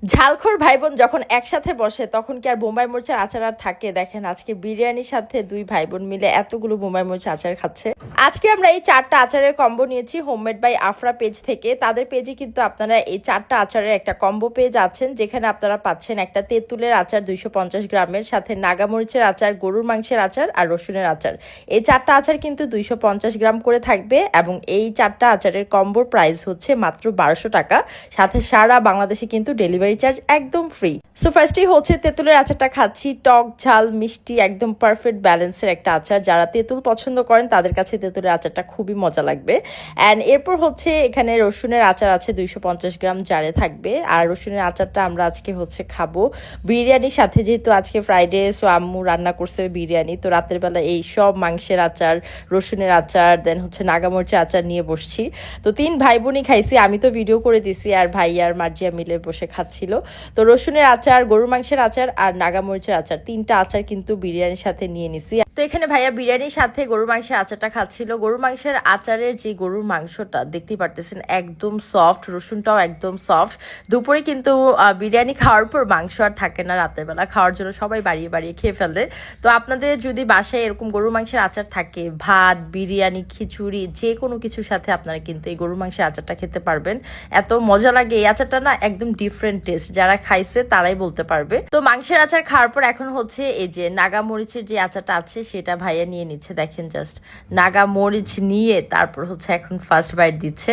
ঝালখোর ভাই বোন যখন একসাথে বসে তখন কি আর বোম্বাই মরিচের আচার আর থাকে? দেখেন আজকে বিরিয়ানির সাথে দুই ভাই বোন মিলে এতগুলো বোম্বাই মরিচের আচার খাচ্ছে। আজকে আমরা এই চারটা আচারের কম্বো নিয়েছি হোমমেড বাই আফরা পেজ থেকে। তাদের পেজে কিন্তু আপনারা এই চারটা আচারের একটা কম্বো পেজ আছেন, যেখানে আপনারা পাচ্ছেন একটা তেঁতুলের আচার 250 গ্রামের, সাথে নাগামরিচের আচার, গরুর মাংসের আচার আর রসুনের আচার। এই চারটা আচার কিন্তু 250 গ্রাম করে থাকবে এবং এই চারটা আচারের কম্বোর প্রাইস হচ্ছে মাত্র 1200 টাকা। সাথে সারা বাংলাদেশে কিন্তু ডেলিভারি চার্জ একদম ফ্রি। সো ফার্স্টই হচ্ছে তেঁতুলের আচারটা খাচ্ছি। টক ঝাল মিষ্টি একদম পারফেক্ট ব্যালেন্সের একটা আচার। যারা তেঁতুল পছন্দ করেন তাদের কাছে তেঁতুলের আচারটা খুবই মজা লাগবে। অ্যান্ড এরপর হচ্ছে এখানে রসুনের আচার আছে 250 গ্রাম জারে থাকবে। আর রসুনের আচারটা আমরা আজকে হচ্ছে খাবো বিরিয়ানির সাথে, যেহেতু আজকে ফ্রাইডে, সো আম্মু রান্না করছে বিরিয়ানি। তো রাতের বেলা এই সব মাংসের আচার, রসুনের আচার, দেন হচ্ছে নাগামরিচের আচার নিয়ে বসছি। তো তিন ভাই বোনই খাইছি, আমি তো ভিডিও করে দিছি আর ভাই আর মার্জিয়া মিলে বসে খাচ্ছিল। তো রসুনের আচার, গরুর মাংসের আচার আর নাগামরিচের আচার, তিনটা আচার কিন্তু বিরিয়ানির সাথে নিয়ে নিছি। তো এখানে ভাইয়া বিরিয়ানির সাথে গরুর মাংসের আচারটা খাচ্ছিল। গরুর মাংসের আচারের যে গরুর মাংসটা দেখতেই পারতেছেন একদম সফট, রসুনটাও একদম সফট। দুপুরে কিন্তু বিরিয়ানি খাওয়ার পর মাংস আর থাকে না, রাতের বেলা খাওয়ার জন্য সবাই বাড়িয়ে বাড়িয়ে খেয়ে ফেলে। তো আপনাদের যদি বাসায় এরকম গরুর মাংসের আচার থাকে, ভাত, বিরিয়ানি, খিচুড়ি যে কোনো কিছুর সাথে আপনারা কিন্তু এই গরুর মাংসের আচারটা খেতে পারবেন। এত মজা লাগে এই আচারটা, না একদম ডিফারেন্ট টেস্ট। যারা খাইছে তারাই বলতে পারবে। তো মাংসের আচার খাওয়ার পর এখন হচ্ছে এই যে নাগা মরিচের যে আচারটা আছে সেটা ভাইয়া নিয়ে নিচ্ছে। দেখেন জাস্ট নাগা মরিচ নিয়ে তারপর হচ্ছে এখন ফার্স্ট বাইট দিচ্ছে।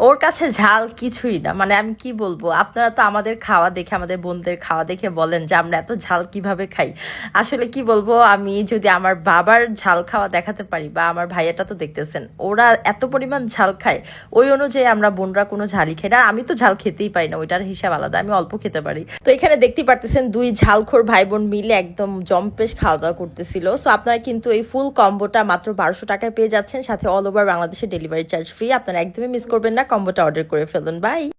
ওর কাছে ঝাল কিছুই না, মানে আমি কি বলবো, আপনারা তো আমাদের খাওয়া দেখে, আমাদের বোনদের খাওয়া দেখে বলেন যে আমরা এত ঝাল কিভাবে খাই। আসলে কি বলবো, আমি যদি আমার বাবার ঝাল খাওয়া দেখাতে পারি, বা আমার ভাইয়াটা তো দেখতেছেন ওরা এত পরিমাণ ঝাল খায়, ওই অনুযায়ী আমরা বোনরা কোনো ঝালই খাই না। আমি তো ঝাল খেতেই পারি না, ওইটার হিসাব আলাদা, আমি অল্প খেতে পারি। তো এখানে দেখতেই পারতেছেন দুই ঝালখোর ভাই বোন মিলে একদম জম্পেশ খাওয়া দাওয়া করতেছিল। সো আপনারা কিন্তু এই ফুল কম্বোটা মাত্র 1200 টাকায় পেয়ে যাচ্ছেন, সাথে অল ওভার বাংলাদেশে ডেলিভারি চার্জ ফ্রি। আপনারা একদমই মিস করবেন না, কম্বোটা অর্ডার করে ফেলুন। বাই।